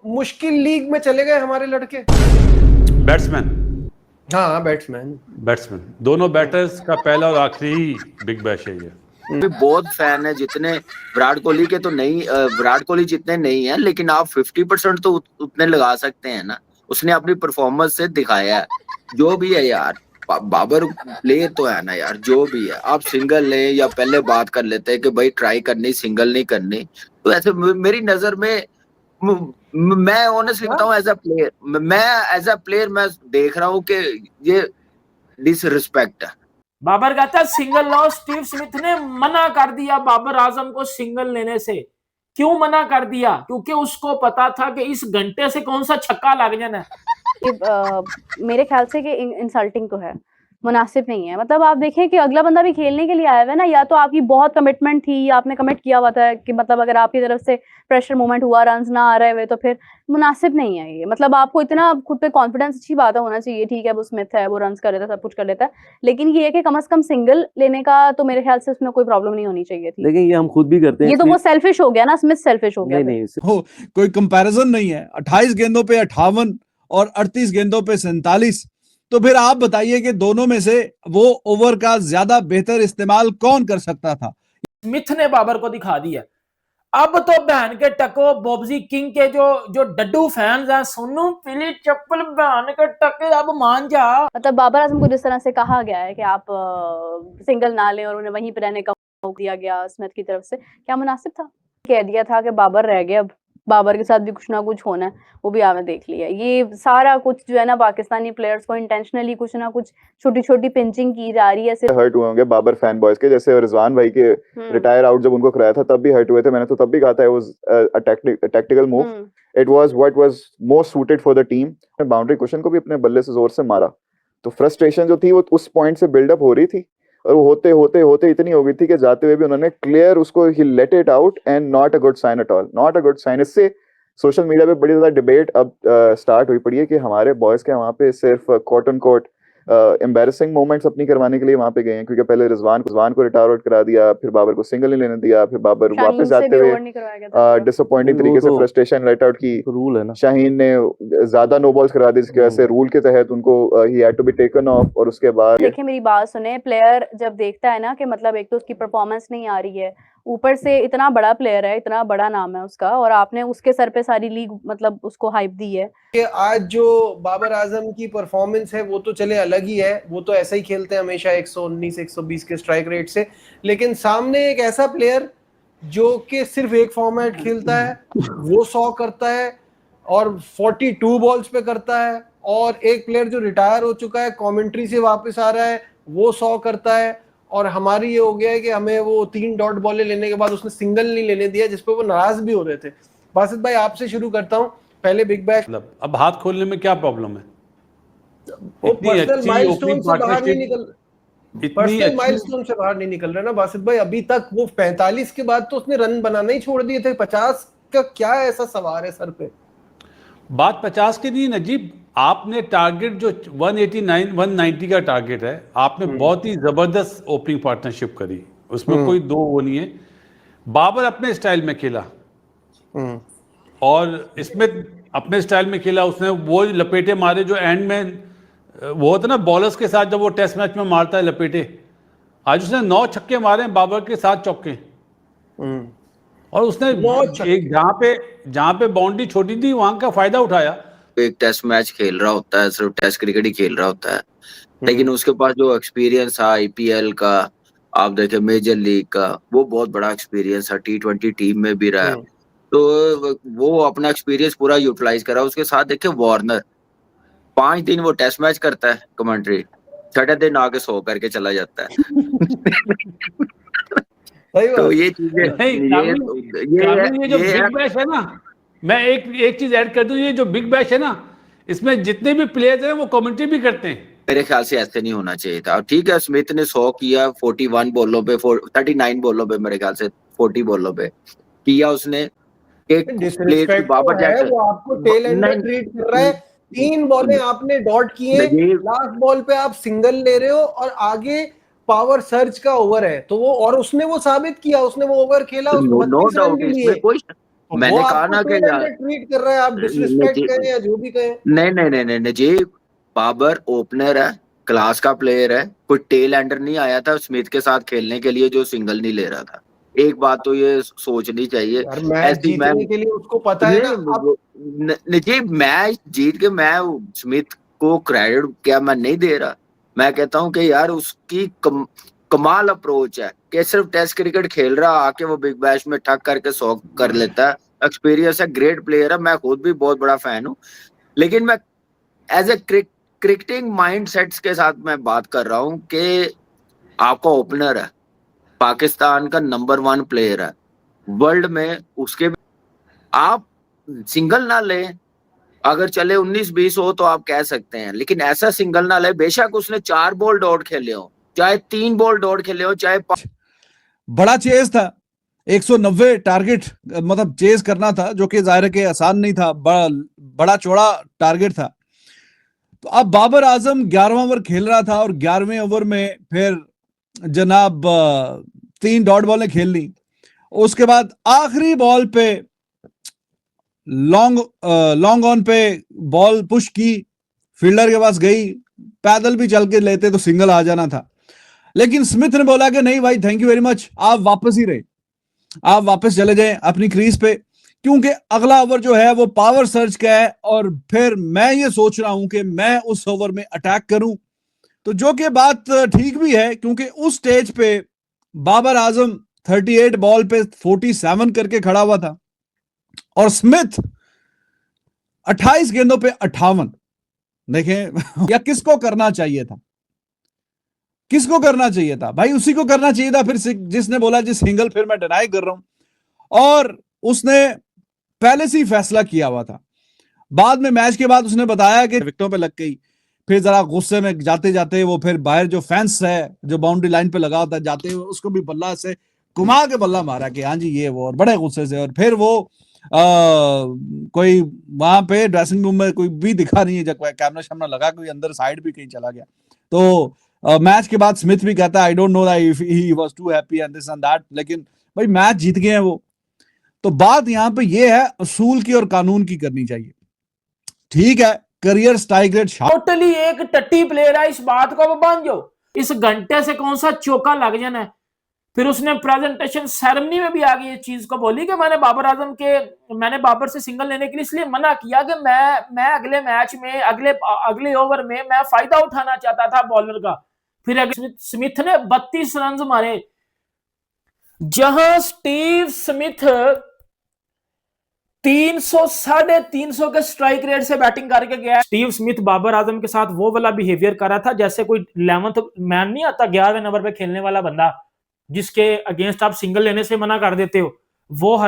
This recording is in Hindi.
मुश्किल लीग में चले गए हमारे लड़के। बैट्समैन, हाँ बैट्समैन दोनों बैटर्स का पहला और आखिरी बिग बैश है ये। बहुत फैन है, जितने विराट कोहली के तो नहीं, विराट कोहली जितने नहीं है, लेकिन आप 50% तो उतने लगा सकते हैं ना। उसने अपनी परफॉर्मेंस से दिखाया है। जो भी है यार, बाबर प्लेयर तो है ना यार, जो भी है। आप सिंगल लें या पहले बात कर लेते हैं कि भाई ट्राई करनी, सिंगल नहीं करनी, तो ऐसे मेरी नजर में मैं ऑनेस्टली बताऊं, एज अ प्लेयर मैं देख रहा हूं कि ये डिसरिस्पेक्ट है। बाबर कहता है सिंगल लो। स्टीव स्मिथ ने मना कर दिया बाबर आजम को सिंगल लेने से। क्यों मना कर दिया? क्योंकि उसको पता था कि इस घंटे से कौन सा छक्का लग जाना है। मेरे ख्याल से कि इंसल्टिंग तो है, मुनासिब नहीं है। मतलब आप देखें कि अगला बंदा भी खेलने के लिए आया हुआ है ना, या तो आपकी बहुत कमिटमेंट थी, या आपने कमिट किया हुआ था कि मतलब अगर आपकी तरफ से प्रेशर मोमेंट हुआ, रन्स ना आ रहे हुए, तो फिर मुनासिब नहीं है ये। मतलब आपको इतना खुद पे कॉन्फिडेंस, अच्छी बात है, होना चाहिए। ठीक है, वो स्मिथ है, वो रन्स कर लेता है, सब कुछ कर लेता है, लेकिन ये है कि कम से कम सिंगल लेने का तो मेरे ख्याल से उसमें कोई प्रॉब्लम नहीं होनी चाहिए थी। लेकिन ये हम खुद भी करते हैं। ये तो वो सेल्फिश हो गया ना, स्मिथ सेल्फिश हो गया। नहीं, कोई कंपैरिजन नहीं है। 28 गेंदों पे 58 और 38 गेंदों पे 47। तो फिर आप बताइए कि दोनों में से वो ओवर का ज्यादा बेहतर इस्तेमाल कौन कर सकता था? स्मिथ ने बाबर को दिखा दिया। अब तो बहन के टको बॉब्जी किंग के जो डड्डू फैंस हैं, सोनू पीली चप्पल बहन के टके, अब मान जा। मतलब बाबर आजम को जिस तरह से कहा गया है कि आप सिंगल ना लें और उन्हें वहीं पे रहने का दिया गया स्मिथ की तरफ से, क्या मुनासिब था? कह दिया था कि बाबर रह गया, अब बाबर के साथ भी कुछ ना कुछ होना है, वो भी आपने देख लिया। ये सारा कुछ जो है ना, पाकिस्तानी प्लेयर्स को इंटेंशनली कुछ ना कुछ छोटी छोटी पिंचिंग की जा रही है। सिर्फ हर्ट हुए होंगे बाबर फैन बॉयज के, जैसे रिजवान भाई के रिटायर आउट जब उनको कराया था तब भी हर्ट हुए थे। मैंने तो तब भी कहा था it was a tactical move, it was what was most suited for the team. Boundary question को भी अपने बल्ले से जोर से मारा, तो फ्रस्ट्रेशन जो थी वो उस पॉइंट से बिल्डअप हो रही थी, और वो होते होते होते इतनी हो गई थी कि जाते हुए भी उन्होंने क्लियर उसको ही let it out, and not a good sign at all, not a good sign. इससे सोशल मीडिया पे बड़ी ज्यादा डिबेट अब स्टार्ट हुई पड़ी है कि हमारे बॉयज के वहाँ पे सिर्फ quote end quote embarrassing moments अपनी करवाने के लिए वहाँ पे गए हैं, क्योंकि पहले रिजवान को रिटायर आउट करा दिया, फिर बाबर को सिंगल नहीं लेने दिया, फिर बाबर वापस जाते हुए डिसअपॉइंटिंग तरीके से फ्रस्ट्रेशन लेट आउट की। रूल है ना, शाहीन ने ज्यादा नो बॉल्स करा दी, जिसकी वजह से रूल के तहत उनको ही had to be taken off. और उसके बाद देखिए, मेरी बात सुने, प्लेयर जब देखता है ना कि मतलब एक तो उसकी परफॉर्मेंस नहीं आ रही है, ऊपर से इतना बड़ा प्लेयर है, इतना बड़ा नाम है उसका, और आपने उसके सर पे सारी लीग मतलब उसको हाइप दी है कि आज जो बाबर आजम की परफॉर्मेंस है वो तो चले अलग ही है, वो तो ऐसा ही खेलते हैं हमेशा 119 120 के स्ट्राइक रेट से, लेकिन सामने एक ऐसा प्लेयर जो कि सिर्फ एक फॉर्मेट खेलता है, वो 100 करता है और 42 बॉल्स पे करता है, और एक प्लेयर जो रिटायर हो चुका है, कमेंट्री से वापस आ रहा है, वो 100 करता है। और हमारी ये हो गया है कि हमें वो 3 डॉट बॉलें लेने के बाद उसने सिंगल नहीं लेने दिया, जिसपे वो नाराज भी हो रहे थे। बासित भाई, आपसे शुरू करता हूँ। पहले बिग बैश, अब हाथ खोलने में क्या प्रॉब्लम है? वो पर्सनल माइलस्टोन से बाहर नहीं निकल, पर्सनल माइलस्टोन से बाहर नहीं निकल रहा ना बासित भाई। अभी तक वो 45 के बाद तो उसने रन बनाना ही छोड़ दिए थे, 50 का क्या ऐसा सवार है सर पे? बात 50 की नहीं नजीब, आपने टारगेट जो 189 190 का टारगेट है, आपने बहुत ही जबरदस्त ओपनिंग पार्टनरशिप करी, उसमें कोई दो वो नहीं है। बाबर अपने स्टाइल में खेला और इसमें अपने स्टाइल में खेला, उसने वो लपेटे मारे जो एंड में वो होता ना बॉलर्स के साथ जब वो टेस्ट मैच में मारता है लपेटे। आज उसने 9 छक्के मारे बाबर के 7 चौके, और उसने एक जहां पे बाउंड्री छोटी थी वहां का फायदा उठाया। एक टेस्ट मैच खेल रहा होता है, सिर्फ टेस्ट क्रिकेट ही खेल रहा होता है, लेकिन उसके पास जो एक्सपीरियंस है आईपीएल का, आप देखें मेजर लीग का, वो बहुत बड़ा एक्सपीरियंस है, T20 टीम में भी रहा, तो वो अपना एक्सपीरियंस पूरा यूटिलाइज करा। उसके साथ देखे वार्नर 5 दिन वो टेस्ट मैच करता है कमेंट्री, छठे दिन आके 100 करके चला जाता है। तो ये चीजें ये जो बिग बैश है ना, मैं एक चीज ऐड कर दूं, ये जो बिग बैश है ना, इसमें जितने भी प्लेयर्स हैं वो कमेंट्री भी करते हैं। मेरे ख्याल से ऐसे नहीं होना चाहिए था। ठीक है, स्मिथ ने 100 किया 41 बॉलों पे, 39 बॉलों पे, मेरे ख्याल से 40 बॉलों पे किया उसने। एक प्लेयर बाबर है, वो आपको टेल एंडर ट्रीट कर रहा है। 3 बॉलें आपने डॉट किए, लास्ट बॉल पे आप सिंगल ले रहे हो और आगे पावर सर्च का ओवर है, तो वो और उसने वो साबित किया, उसने वो ओवर खेला, नो डाउट इसमें मैंने वो कहा आपको ना कि टेल यार एंडर ट्रीट कर रहा है, आप डिसरिस्पेक्ट नजीब कहें या जो भी कहें। नहीं नजीब बाबर ओपनर है, क्लास का प्लेयर है, कोई टेल एंडर नहीं आया था स्मिथ के साथ खेलने के लिए जो सिंगल नहीं ले रहा था। एक बात तो ये सोचनी चाहिए। यार मैच ऐसी मैं जीतने के लिए उसको पता है ना। आप नजीब मैच जीत के मैं स्मिथ को क्रेडिट क्या मैं नहीं दे रहा, मैं कहता हूं कि यार उसकी कमाल अप्रोच है कि सिर्फ टेस्ट क्रिकेट खेल रहा आके वो बिग बैश में ठक करके 100 कर लेता है। एक्सपीरियंस है, ग्रेट प्लेयर है, मैं खुद भी बहुत बड़ा फैन हूं, लेकिन मैं एज ए क्रिकेटिंग माइंडसेट्स के साथ मैं बात कर रहा हूं कि आपका ओपनर है, पाकिस्तान का नंबर 1 प्लेयर है वर्ल्ड में, उसके आप सिंगल ना ले, अगर चले 19-20 हो तो आप कह सकते हैं, लेकिन ऐसा सिंगल ना ले। बेशक उसने 4 बॉल डॉट खेले हो, चाहे 3 बॉल डॉट खेले हो, चाहे बड़ा चेज था, 190 टारगेट मतलब चेज करना था, जो कि जाहिर है कि आसान नहीं था, बड़ा चौड़ा टारगेट था। तो अब बाबर आजम 11वां ओवर खेल रहा था और 11वें ओवर में फिर जनाब 3 डॉट बॉलें खेल ली। उसके बाद आखिरी बॉल पे लॉन्ग ऑन पे बॉल पुश की, फील्डर के पास गई, पैदल भी चल के लेते तो सिंगल आ जाना था, लेकिन स्मिथ ने बोला कि नहीं भाई थैंक यू वेरी मच, आप वापस ही रहे, आप वापस चले जाएं अपनी क्रीज पे, क्योंकि अगला ओवर जो है वो पावर सर्च का है और फिर मैं ये सोच रहा हूं कि मैं उस ओवर में अटैक करूं। तो जो कि बात ठीक भी है, क्योंकि उस स्टेज पे बाबर आजम 38 बॉल पे 47 करके खड़ा हुआ था और स्मिथ 28 गेंदों पे 58। देखें या किसको करना चाहिए था, किसको करना चाहिए था भाई, उसी को करना चाहिए था फिर जिसने बोला जी सिंगल फिर मैं डिनाई कर रहा हूं, और उसने पहले से ही फैसला किया हुआ था। बाद में मैच के बाद उसने बताया कि विकेटों पे लग गई, फिर जरा गुस्से में जाते जाते वो फिर बाहर जो फेंस है जो बाउंड्री लाइन पे लगा होता है जाते हुए उसको भी बल्ला से घुमा के बल्ला मारा कि हाँ जी ये वो, और बड़े गुस्से से, और फिर वो कोई वहां पे ड्रेसिंग रूम में कोई भी दिखा नहीं है, जब कैमरा शैमरा लगा कोई अंदर साइड भी कहीं चला गया। तो मैच के बाद स्मिथ भी कहता है I don't know that he was too happy and this and that, लेकिन भाई मैच जीत गए हैं वो। तो बात यहां पे ये है असूल की और कानून की करनी चाहिए, ठीक है करियर स्ट्राइक रेट टोटली एक टट्टी प्लेयर है, इस बात को मान जो इस घंटे से कौन सा चौका लग जाना है। फिर उसने प्रेजेंटेशन सेरेमनी में भी आगे इस चीज को बोली कि मैंने बाबर से सिंगल लेने के लिए इसलिए मना किया कि मैं अगले मैच में अगले ओवर में मैं फायदा उठाना चाहता था बॉलर का। फिर स्मिथ ने 32 रन मारे, जहां स्टीव स्मिथ 300-350 के स्ट्राइक रेट से बैटिंग करके गया। स्टीव स्मिथ बाबर आजम के साथ वो वाला बिहेवियर कर रहा था जैसे कोई 11th मैन नहीं आता 11वें नंबर पे खेलने वाला बंदा, जिसके अगेंस्ट आप सिंगल लेने से मना कर देते हो, वो हर